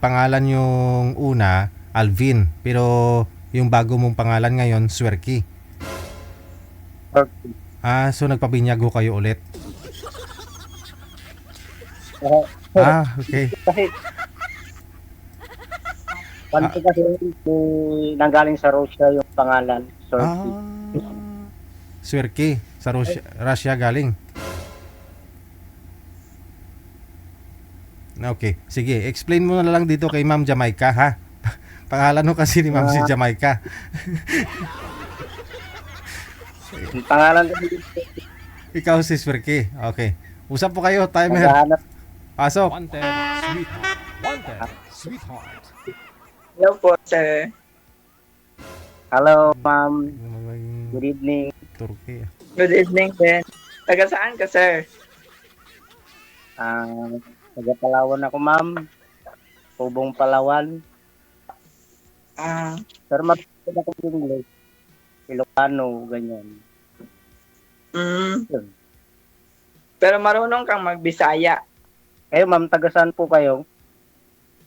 pangalan yung una, Alvin. Pero yung bago mong pangalan ngayon, Swerky. Turkey. So nagpabinyago kayo ulit. Sir, Okay. kasi panto kasi nanggaling sa Russia yung pangalan, Turkey. Ah, Swerky. Sa Russia galing. Okay. Sige, explain mo na lang dito kay Ma'am Jamaica, ha? Pangalan mo kasi ni Ma'am si Ah, Jamaica. yung pangalan kasi Ikaw si Swerky. Okay. Usap po kayo, timer. naghahanap. Pasok. Wanted, sweetheart. Wanted, sweetheart. Hello po, sir. Hello, ma'am. Good evening. Turkey. Good evening din. Taga saan ka, sir? Ah, taga Palawan ako, ma'am. Tubong Palawan. Ah, Pero matutunan ako ng English. Ilocano, ganyan. Yun. pero marunong kang magbisaya. Kayo, ma'am, taga saan po kayo?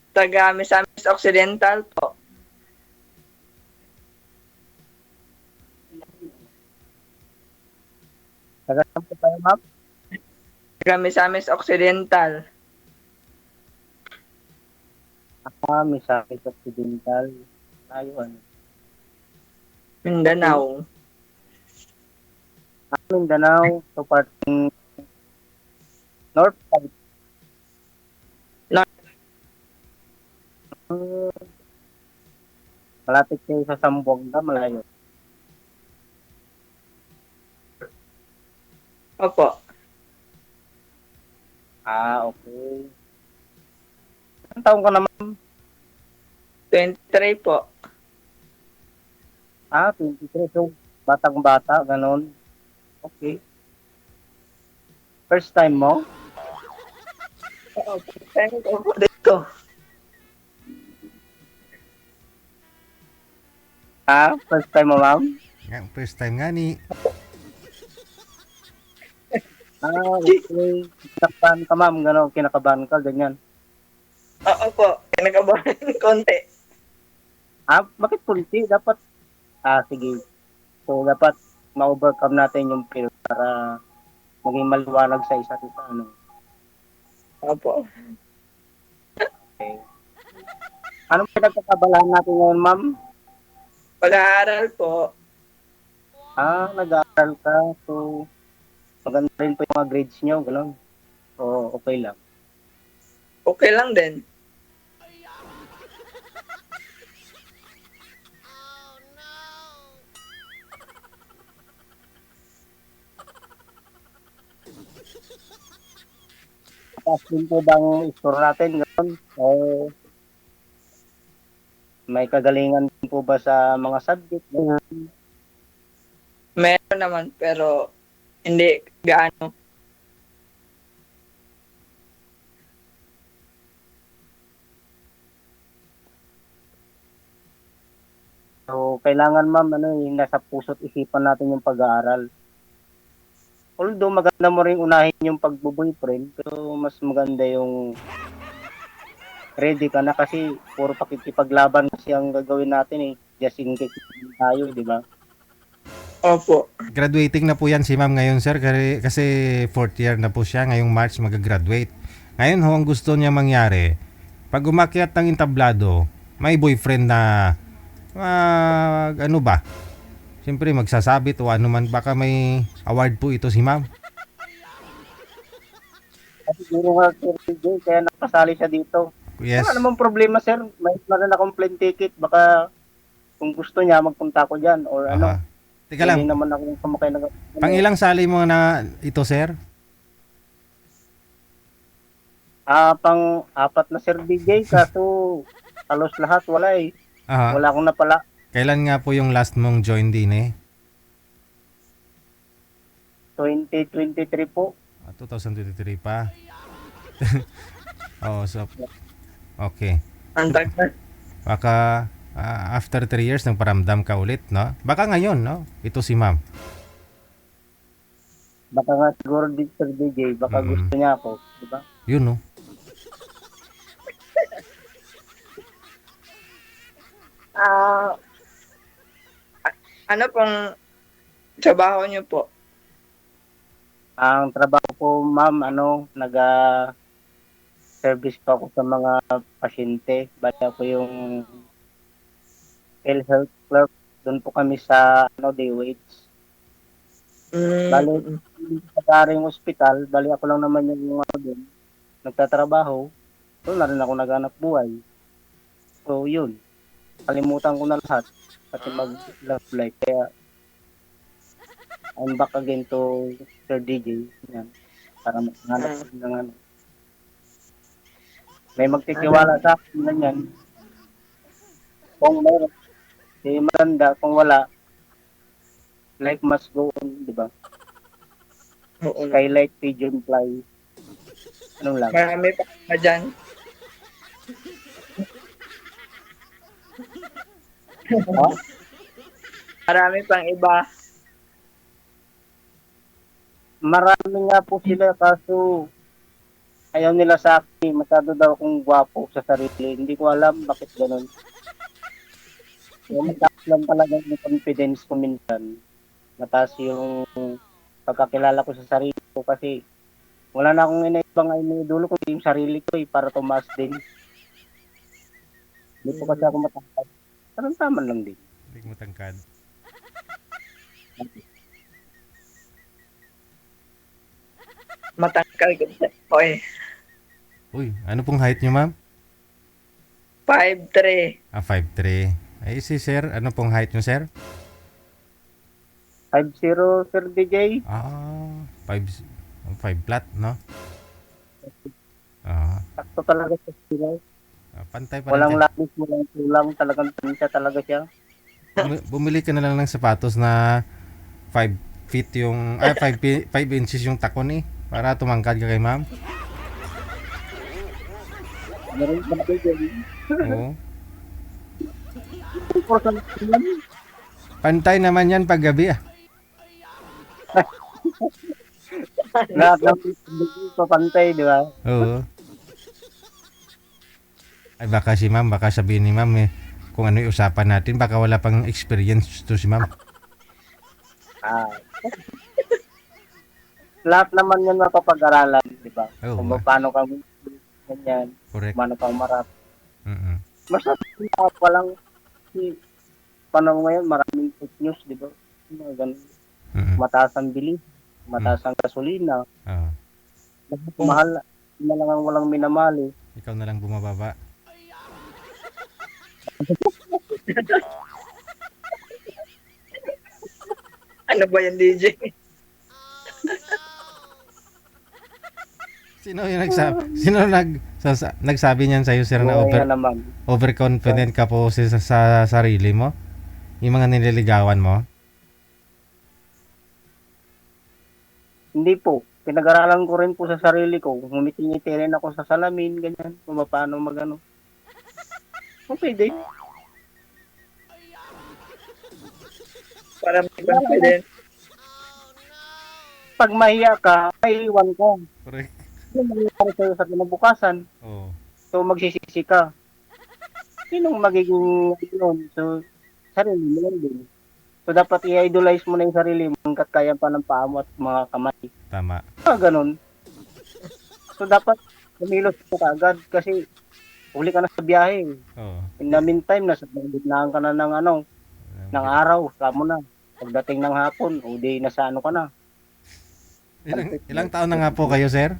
Taga Misamis Occidental po. Taga saan po kayo, ma'am? Taga Misamis Occidental. Misamis Occidental. Ayun. Mindanao. Mindanao. So, parting North side. North. Malapit kayo sa Zamboanga, malayo. Opo. Okay. Anong taong ka naman? 23 po. 23. So, batang-bata, ganon. Okay. First time mo? Oo, time ko po dito. First time mo, ma'am? First time nga ni. Okay. Kinakabahan ka, ma'am. Ganon, kinakabahan ka, ganyan. Oo po. Kinakabahan konti. Bakit kunti? Dapat, sige. So, dapat ma-overcome natin yung fear para maging maliwanag sa isa't isa, ano. Opo. Okay. Anong pinagkakabalahan natin ngayon, ma'am? Pag-aaral po. Nag-aaral ka. So, maganda rin po yung mga grades nyo, gano'n. O, okay lang. Okay lang din. Tapos din po bang score natin, gano'n? O, may kagalingan din po ba sa mga subject? Ganyan. Meron naman, pero hindi gaano. So, kailangan, ma'am, yung nasa puso't isipan natin yung pag-aaral. Although maganda mo rin unahin yung pagbo-boyfriend, pero mas maganda yung ready ka na kasi puro pakikipaglaban kasi ang gagawin natin just in case tayo, di ba? Opo. Graduating na po yan si Ma'am ngayon, sir. Kasi fourth year na po siya. Ngayong March mag-graduate. Ngayon ho, ang gusto niya mangyari, pag umakyat ng entablado, may boyfriend na, ano ba? Siyempre magsasabit o ano man. Baka may award po ito si Ma'am. Kasi siguro nga Sir DJ, kaya nakasali siya dito. Yes. Wala namang problema, sir. May na akong plane ticket. Baka kung gusto niya, magpunta ko dyan or ano. Teka lang, Hindi naman ako sumakay na. pang ilang sali mo na ito, sir? Pang-apat na Sir DJ, kaso halos lahat wala eh. Aha. Wala akong napala. Kailan nga po yung last mong join din eh? 2023 po. 2023 pa. So okay. Ang tagal. Baka after 3 years nagparamdam ka ulit, no? Baka ngayon, no? Ito si Ma'am. Baka nga siguro din Sir DJ, baka gusto niya ako, di ba? Yun, no? Ah, ano pong trabaho niyo po? Ang trabaho ko, ma'am, service pa ako sa mga pasyente. Bali ako yung health clerk. Doon po kami sa DOH. Bali, Mm. sa daring ospital, bali ako lang naman yung doon, nagtatrabaho. Doon na rin ako naghanap buhay. So, yun. Kalimutan ko na lahat. Pati mag-love life. Kaya, I'm back again to Sir DJ. Yan. Para maghanap ng ano. May magtitiwala sa akin ganyan. Kung meron, si maganda. Kung wala, life must go on, di ba? Oo. Skylight, pigeon fly. Ano lang. Marami pa ba dyan? Ha? Marami pang iba. Marami nga po sila kaso ayaw nila sa akin. Masyado daw akong gwapo sa sarili. Hindi ko alam bakit ganun. Kaya mataas lang talaga yung confidence ko minsan. Mataas yung pagkakilala ko sa sarili ko kasi wala na akong inaibang iniidolo ko yung sarili ko para tumaas din. Hindi po kasi ako matangkad. Parang tama lang din. Hindi mo tangkad. Matangkal ko. Oy, Uy, ano pong height nyo, ma'am? 5'3". 5'3". Ay, si sir, ano pong height nyo, sir? 5-0, Sir DJ. 5 flat, no? Ah, Sakto talaga sa sila. pantay pa rin Walang siya. lapis, walang tulang. Talagang tansya talaga siya. Bumili ka na lang ng sapatos na 5 feet yung, 5 inches yung takon eh. Para tumangkad ka kay ma'am. Meron ba kayo dyan? Oo. Yan. Pantay naman yan pag gabi ah. Lahat ng papantay, di ba? Oo. Ay baka si ma'am, baka sabihin ni ma'am eh, kung ano yung usapan natin, baka wala pang experience to si ma'am. Ah. Lahat naman yan mapapag-aralan, di ba? Oo, Kung ma. paano kang ganyan, Correct. paano kang marap. Mm-mm. Masyado na walang si panahon ngayon, maraming fake news, di ba? Mga ganun. Mm-mm. Mataas ang bilis, mataas ang gasolina, Oo. mahal na lang ang walang minamali. Ikaw na lang bumababa. Ano ba yan, DJ? Sino nagsabi niyan sa sir na Buhay na naman. overconfident ka po sa sarili mo? Yung mga nililigawan mo? Hindi po. Pinag-aralan ko rin po sa sarili ko. Ngumiti-ngiti rin ako sa salamin, ganyan. Kung paano magano. Okay din. Para may confidence. Pag mahiya ka, may iwan ka. Correct. Ano mangyayari sa'yo sa kinabukasan? Oo. So, magsisisi ka. Sinong magiging yun? So, sarili mo lang din. So, dapat i-idolize mo na yung sarili mo hanggat kaya pa ng paa mo at mga kamay. Tama. Ganun. So, dapat kumilos ka agad kasi uli ka na sa biyahe. Oo. In the meantime, nasa gitnaan ka na ng araw. Kamo na. Pagdating ng hapon, o di nasa ano ka na. Ilang taon na nga po kayo, sir?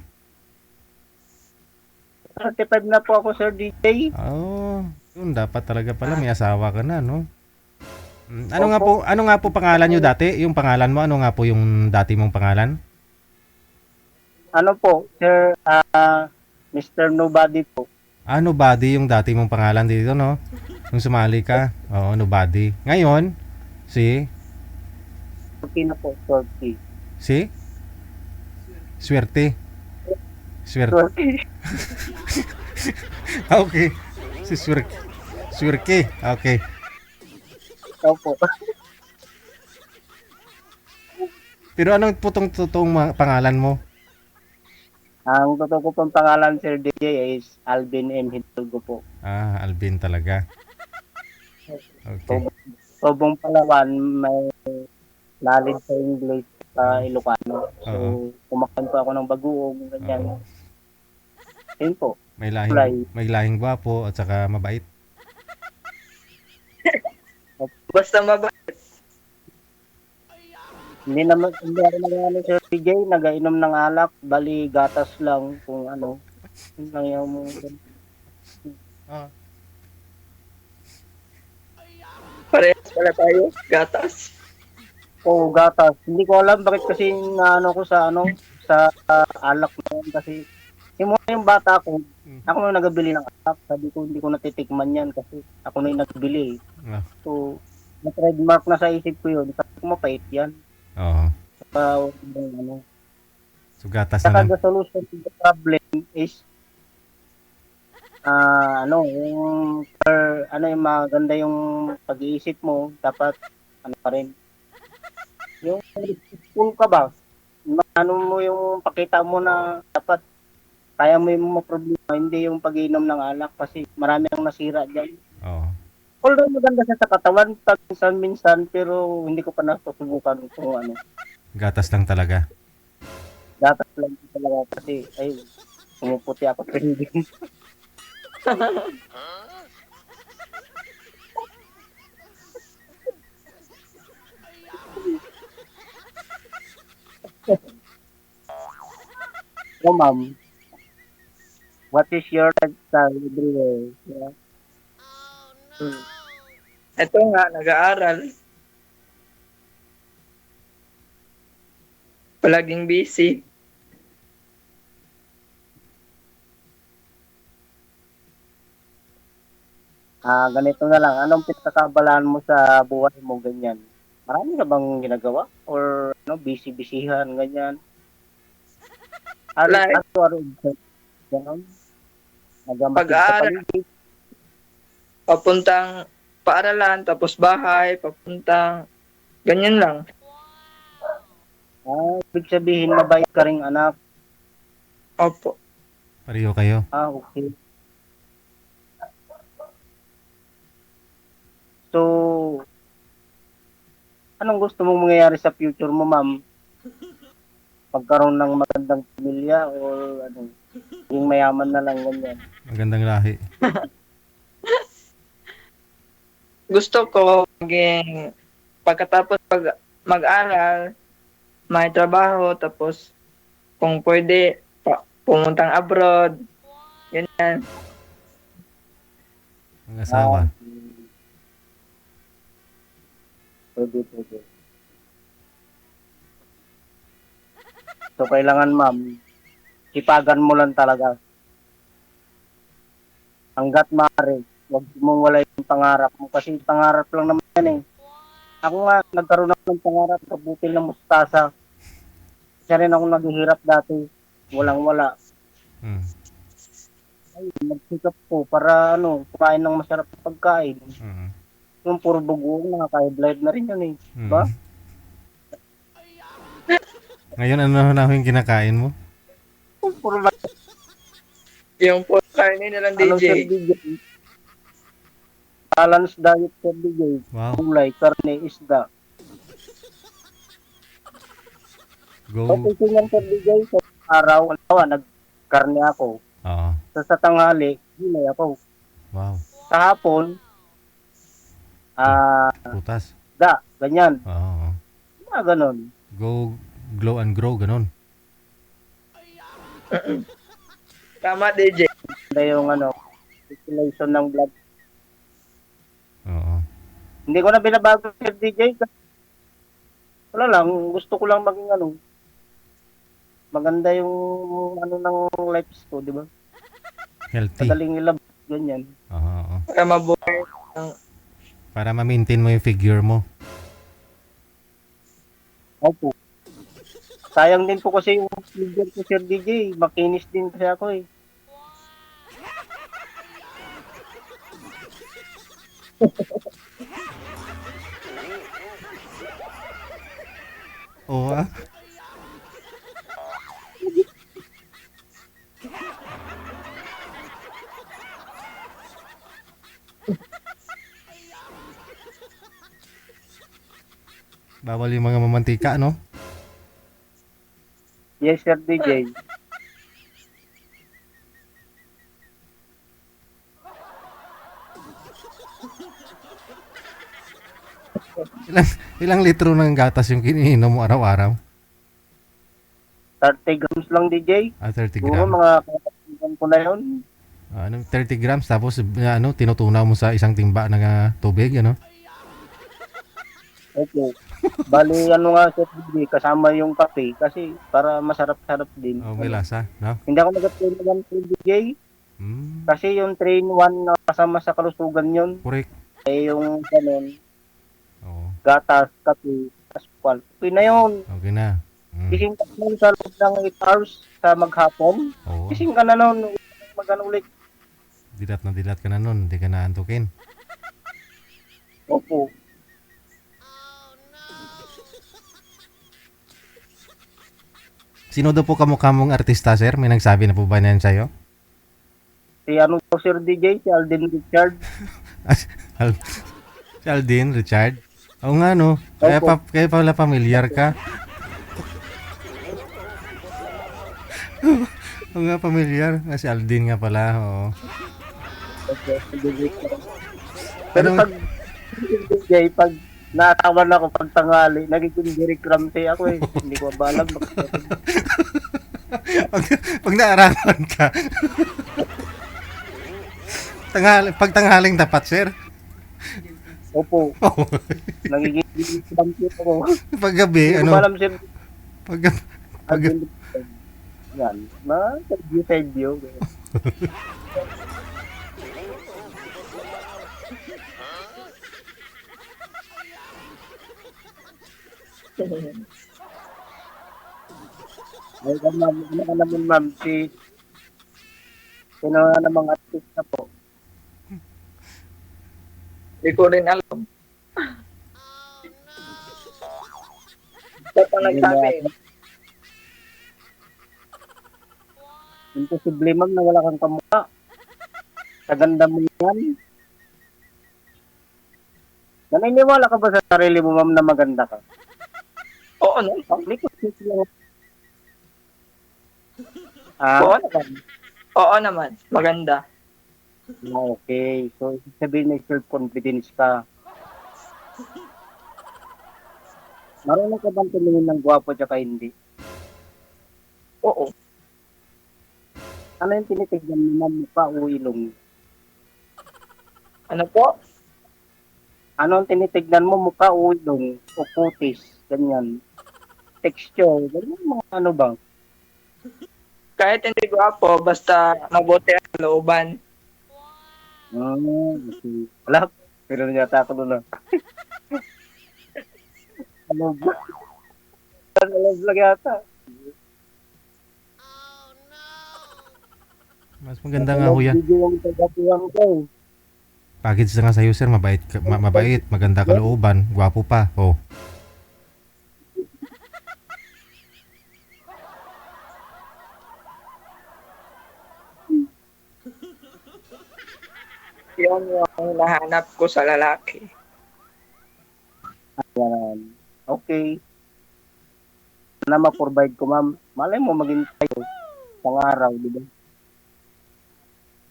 35 na po ako, Sir DJ. Oh, yun dapat talaga pala may asawa ka na, no? Ano nga po pangalan niyo dati? Yung pangalan mo, ano nga po yung dati mong pangalan? Ano po, Sir, Mr. Nobody po. Nobody yung dati mong pangalan dito, no? Nung sumali ka. Oo, Nobody. Ngayon, si Turkey na po, Turkey. Swerte. Swerte. Turkey. Okay. Si Swerte. Okay. Opo. Pero anong totoong pangalan mo? Ang totoo ko pong pangalan, Sir DJ, is Alvin M. Hidalgo po. Alvin talaga. Okay. Tobong Palawan, may knowledge sa English sa Ilocano. So, Oo. kumakain po ako ng bagoong, ganyan. Oo. Yun po. May Kulay. lahing gwapo at saka mabait. Basta Hindi ako nag-ano Sir DJ, nag-inom ng alak, bali gatas lang kung ano. Yun lang yung parehas pala tayo. Gatas. gatas. Hindi ko alam bakit kasi naano ko sa alak na yun kasi simula yung bata ko, ako na yung nagabili ng alak. Sabi ko hindi ko natitikman yan kasi ako na yung nagbili. Ah. So, na-trademark na sa isip ko yun. Sabi ko mapait yan. Oo. Saka, ano. So gatas Saka na lang. the solution to the problem is yung yung maganda yung pag-iisip mo, dapat ano pa rin. Yung full ka ba? Ano mo yung pakita mo na dapat kaya mo yung problema, hindi yung pag-inom ng alak kasi marami ang nasira diyan. Oo. Although maganda siya sa katawan pag minsan pero hindi ko pa nasusubukan kung ano. Gatas lang talaga. Dapat lang talaga kasi ay pumuputi ako sa hindi. So, ma'am, what is your lifestyle everywhere? Yeah. Hmm. Ito nga, nag-aaral. Palaging busy. Ganito na lang. Anong pinagkakabalaan mo sa buhay mo ganyan? Marami ka bang ginagawa? Or busy-busyhan, ganyan? Like, Araw-araw, ganun? Nagamasid sa Pag-aaral. paligid. papuntang paaralan, tapos bahay, papuntang ganyan lang. Ibig sabihin, mabait ka ring anak. Opo. Pareho kayo. Okay. So, anong gusto mong mangyayari sa future mo, ma'am? Pagkaroon ng magandang pamilya or yung mayaman na lang ganyan? Magandang lahi. Gusto ko maging pagkatapos mag-aral, may trabaho, tapos kung pwede, pumuntang abroad. Ganyan. Mag-asawa. Pwede. So, kailangan, ma'am, sipagan mo lang talaga. Hanggat maaari, huwag mong wala yung pangarap mo. Kasi pangarap lang naman yan eh. Ako nga, nagkaroon ako ng pangarap sa butil ng mustasa. Kasi rin ako naghihirap dati. Walang-wala. Mm. Ay, nagsikap ko para kumain ng masarap na pagkain. Mm. Yung puro bugo, nakaka-blind na rin yun eh. Mm. Diba? Ngayon, ano na yung kinakain mo? Puro Yung puro karne na lang, Sir DJ. DJ? Balanced diet, Sir DJ. Wow. Gulay, karne, isda. Go. Okay, tingnan Sir DJ. Sa araw, nagkarne ako. Oo. Sa tanghali, gulay ako. Wow. Sa hapon, Putas. ganyan. Oo. Ganon. Go, glow and grow, ganun. Tama, DJ. Hindi yung circulation ng blood. Oo. Hindi ko na binabago Sir DJ. Wala lang, gusto ko lang maging maganda yung ng lives ko, di ba? Healthy. Madaling ilabas, ganyan. Oo. Para mabuhay. Para ma-maintain mo yung figure mo. Opo. Sayang din po kasi yung figure ko Sir DJ. Makinis din kasi ako eh. Oo ah. Bawal yung mga mamantika, no? Yes, Sir DJ. Ilang litro ng gatas yung kiniinom mo araw-araw? 30 grams lang, DJ. 30 Siguro gram. mga kapatigan ko na yun. 30 grams tapos tinutunaw mo sa isang timba ng tubig, ano? Okay. Bali, ano nga, Sir DJ, kasama yung kape kasi para masarap-sarap din. Oh, may lasa, no? Hindi ako nag-train ng Sir DJ kasi yung train 1 na kasama sa kalusugan yun. Correct. Yung ganun, Oo, gatas, kape, asphalt. Okay na yun. okay na. Gising ka nun sa loob ng 8 hours sa maghapon. Oo, Gising ka na nun, mag-ano ulit. dilat ka na nun, hindi ka na antukin. Opo. Sino daw po kamukha mong artista, sir? May nagsabi na po ba niyan sa'yo? Si ano po, Sir DJ, si Alden Richard. Al- Si Aldin, Richard? Oo nga, no? Kaya pala familiar ka. Oo nga, familiar. Si Aldin nga pala, oo. Pero Anong- pag DJ, pag natawan ako pag tanghali, nagiging Derek Ramsey ako eh. Hindi ko ba alam. pag naarawan ka. Pag tanghaling tapat, sir. Opo, nagiging Derek Ramsey ako. Pag gabi, Hindi ko ba ano? alam, Sir Pag Alden Richard. Yan, na-interview. Ay, ma'am, ano ka naman, ma'am, sino na namang artista po? Hindi ko rin alam. Ito pa nagsabi. Imposible, ma'am, na wala kang kamukha. Sa ganda mo yan. Naniniwala ka ba sa sarili mo, ma'am, na maganda ka? Oo naman. Likot-likot lang. Ah, Oo naman. Oo naman. Maganda. okay. So, ibig sabihin may self-confidence ka. Marunong ka bang tumingin ng gwapo tsaka hindi? Oo. Ano yung tinitignan mo, ma'am, mukha o ilong? Ano po? Ano ang tinitignan mo, mukha o ilong? O kutis? Ganyan. Texture? Ganyan mga ano ba? Kahit hindi gwapo, basta mabuti ang looban. Okay. Wala. Pero yata ako doon. Ano ba? Ano vlog yata? Mas maganda nga ho yan. Video yung tagapuhan ko. Package na nga sa'yo, sir. Mabait, maganda kalooban, gwapo pa. Oh. Yun yung nahanap ko sa lalaki. Yan. Okay. Na ma-provide ko, ma'am. Malay mo maging tayo pang araw, di ba?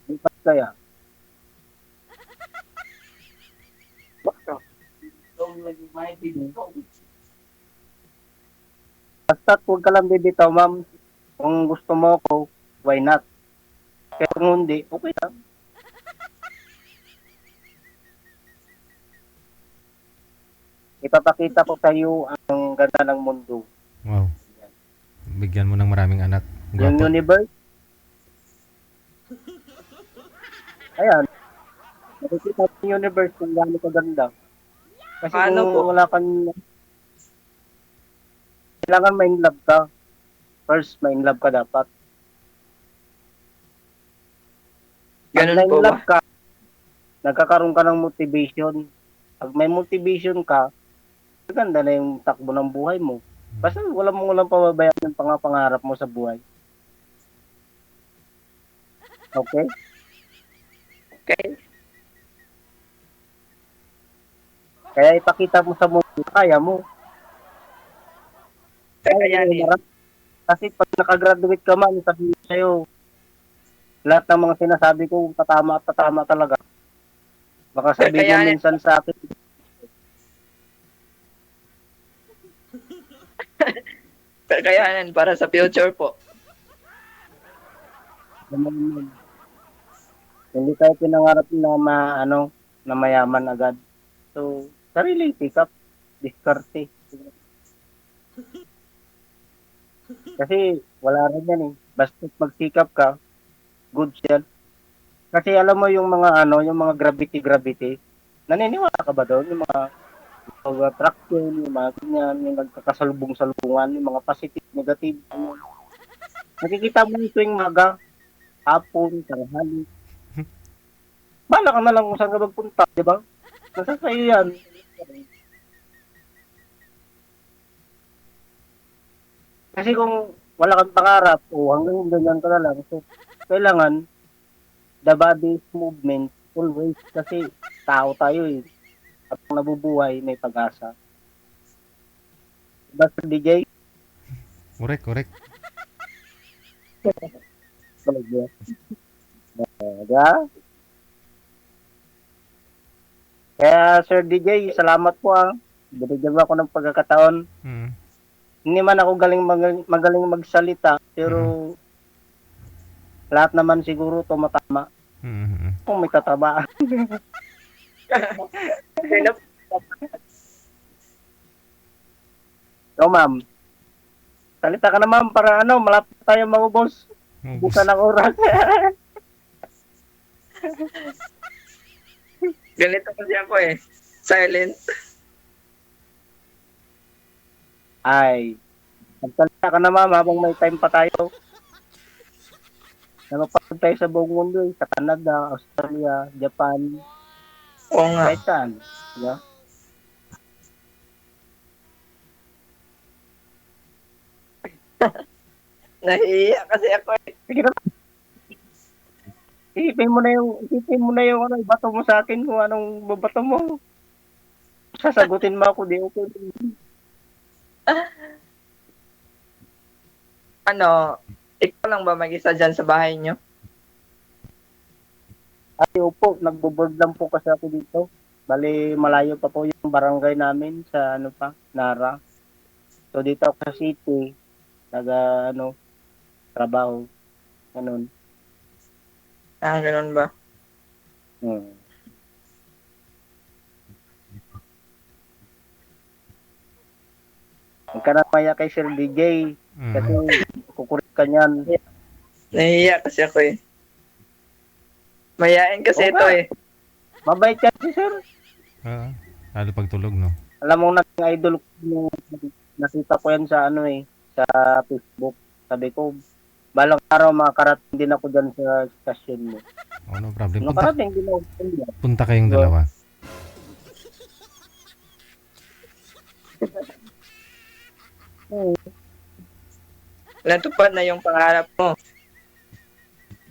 Lipat kaya. Basta. Basta huwag ka lang bibitaw, ma'am. Kung gusto mo ako, why not? Pero kung hindi, okay lang. Ipapakita ko sa iyo ang ganda ng mundo. Wow. Bigyan mo ng maraming anak. Yung Gwapo. universe. Ayan. Nakikita mo yung universe kung gaano kaganda. Kasi Paano kung po? wala kang... Kailangan ma-in love ka. First, ma-in love ka dapat. Pag Ganun na-in po ba? love ka, nagkakaroon ka ng motivation. Pag may motivation ka, maganda na yung takbo ng buhay mo. Basta walang pababayaan ng pangarap mo sa buhay. Okay? Okay. Kaya ipakita mo sa mundo, kaya mo. kakayanin. Kasi pag nakagraduate ka man, sabihin sa'yo, lahat ng mga sinasabi ko, tatama at tatama talaga. Baka sabihin mo Kakayanin, minsan sa akin, kakayanin para sa future po. "Naman, hindi tayo pinangarap na na mayaman agad. So, sariling sikap, diskarte. Kasi wala rin yan eh. Basta magsikap ka, good yan. Kasi alam mo yung mga yung mga gravity, naniniwala ka ba doon? Yung mga attraction, yung mga ganyan, yung nagkakasalubong-salubungan, yung mga positive, negative. Nakikita mo yung tuwing maga, hapon, tanghali. Bala ka na lang kung saan ka magpunta, di ba? Nasa sa'yo yan. Kasi kung wala kang pangarap, o hanggang ganyan ka na lang, so, kailangan, the body's movement, always, kasi tao tayo eh. Habang nabubuhay, may pag-asa. Diba, Sir DJ? Correct. Talaga. Diba? Kaya, Sir DJ, salamat po ah. Binigyan mo ako ng pagkakataon. Mm. Hindi man ako magaling magsalita, pero lahat naman siguro tumatama Mm. kung may tataba. So, ma'am, salita ka na ma'am para malapit tayo maubos. Buka ng oras. Ganito kasi ako eh. Silent. Ay, magsalita ka na ma'am habang may time pa tayo. Napapagod tayo sa buong mundo eh. Sa Canada, Australia, Japan, Oo nga. kahit saan. Diba? Nahihiya kasi ako eh. Sige na. Isipin mo na yung bato mo sa akin kung anong babato mo. Sasagutin mo ako, di okay. Ano, ikaw lang ba mag-isa dyan sa bahay nyo? Ay, opo, nagbo-board lang po kasi ako dito. Bali, malayo pa po yung barangay namin sa Nara. So, dito ako sa city, trabaho. Ganun. Ah, ganun ba? Hmm. Huwag ka na maya kay Sir DJ. Kasi kukurit ka niyan. Nahihiya kasi ako eh. Mayain kasi Oo ito nga. eh. Mabait yan si Sir. Lalo pag tulog, no? Alam mo, naging idol ko nakita ko yan sa sa Facebook. Sabi ko, balang araw makakarating din ako dyan sa stasyon mo. Oh, no problem. Nakarating din ako dyan. Punta kayong Diba? dalawa. Natupad na yung pangarap mo.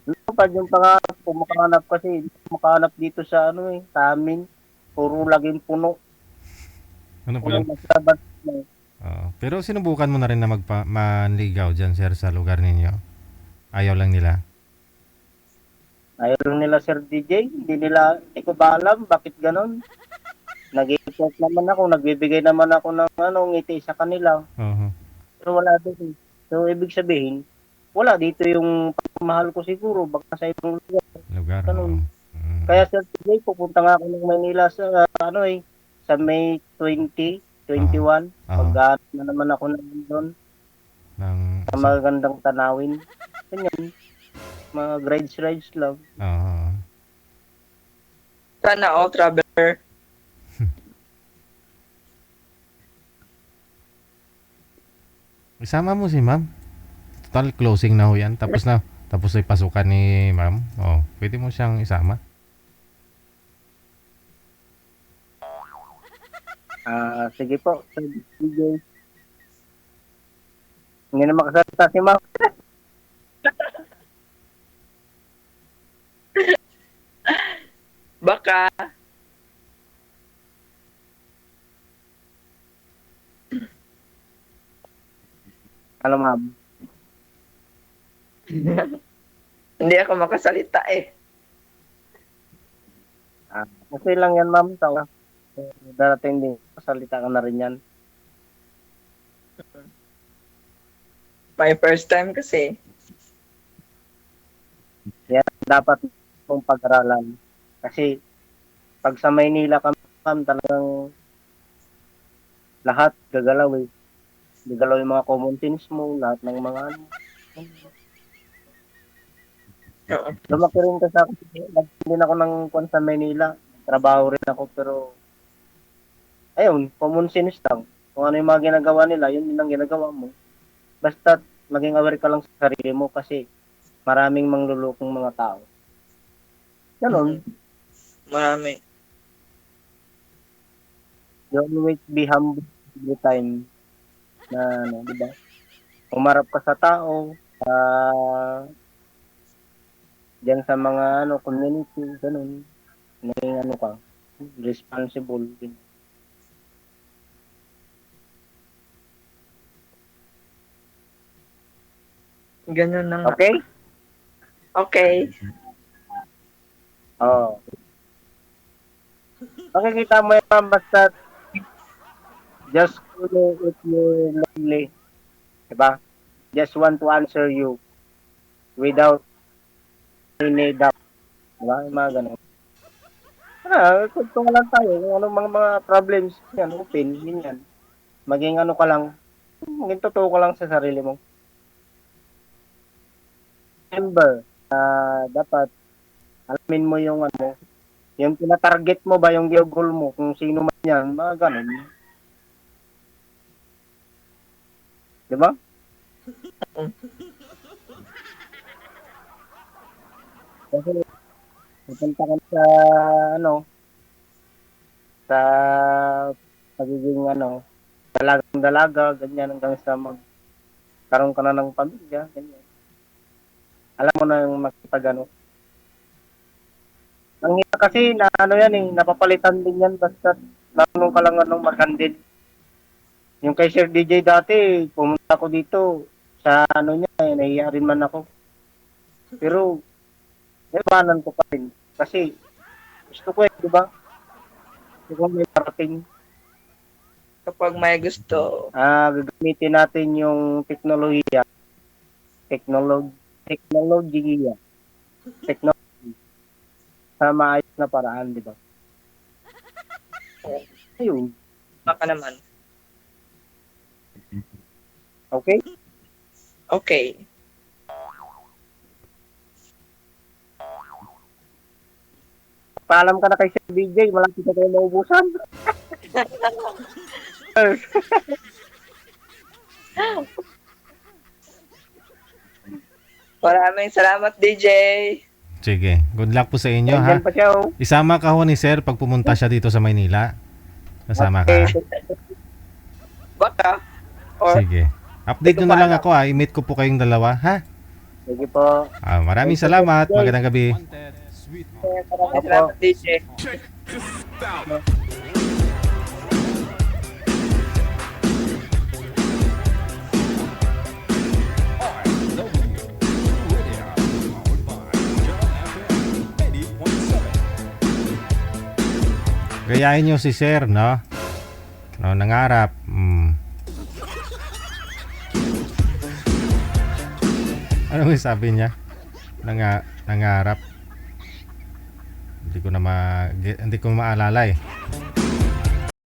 Ano pa yung pangarap ko, makahanap kasi, makahanap dito sa sa amin. Puro laging puno. Ano po Puro yung... masabat. pero sinubukan mo na rin na manligaw dyan, sir, sa lugar ninyo. Ayaw lang nila. Ayaw lang nila Sir DJ, hindi ko ba alam bakit ganon. Nag-i-effort naman ako, nagbibigay naman ako ng ngiti sa kanila. Oo. Pero wala din. So, ibig sabihin, wala dito yung pagmamahal ko siguro, baka sa ibang lugar. Lugar. Ganun. Oo. Kaya Sir DJ, pupunta nga ako ng Manila sa sa May 2021. Pag na naman ako doon Ng... sa magandang tanawin. Ganyan. Mga rides lang. Oo. Sana all traveler. Isama mo si ma'am. Total closing na ho yan. Tapos na yung pasukan ni ma'am. Oh, pwede mo siyang isama. Sige po, Sir DJ. Hindi na makasalita si Ma'am. Baka. Ano ma'am? Hindi ako makasalita eh. Okay lang yan ma'am. Darating din. Salita ka na rin yan. My first time kasi. Yan dapat mong pag-aralan. Kasi pag sa Maynila ka ma'am, talagang lahat gagalaw eh. Gagalaw yung mga common sense mo, lahat ng mga ano. Oo. Lumaki rin kasi ako. Nagpindin ako ng kwan sa Maynila. Trabaho rin ako pero ayun, common sense lang. Kung ano yung mga ginagawa nila, yun din ang ginagawa mo. Basta maging aware ka lang sa sarili mo kasi maraming manglulukong mga tao. Ganon. Marami. You always be humble every time na ano, di ba? Umarap ka sa tao, diyan sa mga ano community, ganun. May ano ka, responsible din. Ganun na nga. Okay? Okay. Oo. Makikita mo yan, basta just if you're lonely, diba? Just want to answer you without any doubt. Diba? Yung mga ganun. Kung lang tayo, kung anong mga problems yan, open, yun yan. Maging ano ka lang, maging totoo ka lang sa sarili mo. Remember, dapat alamin mo yung ano, yung tina-target mo ba, yung goal mo, kung sino man yan, mga ganun. Diba? Kasi, pupunta ka sa, ano, sa pagiging, ano, dalagang-dalaga, ganyan, hanggang sa magkaroon ka na ng pamilya, ganyan. Alam mo na yung makipag, ano. Ang hirap kasi, na, ano yan eh, napapalitan din yan, basta, marunong ka lang, anong mag-handle. Yung kay Sir DJ dati, pumunta ako dito, sa, ano niya, eh, nahiya rin man ako. Pero, iwanan ko pa rin. Kasi, gusto ko eh, di ba? Gusto ko may parating. Kapag may gusto, Gagamitin natin yung teknolohiya. Teknology sa maayos na paraan, di ba? Ayun. baka naman. Okay? Okay. Paalam ka na kay Sir DJ, malapit na tayo maubusan. Maraming salamat, DJ. Sige, good luck po sa inyo ha. Diyan pa siya, oh. Isama ka ho ni Sir pag pumunta siya dito sa Maynila. Kasama ka. Baka. Or, Sige. Update nyo na lang ako ha. I-meet ko po kayong dalawa ha. Sige po. Maraming salamat. Magandang gabi. Wanted, sweetheart. maraming salamat, DJ. Check this out. RW Radio, powered by John FM 80.7. Gayahin nyo si Sir, no? No, nangarap. Ano yung sabi niya? Nangarap. Hindi ko maalala eh.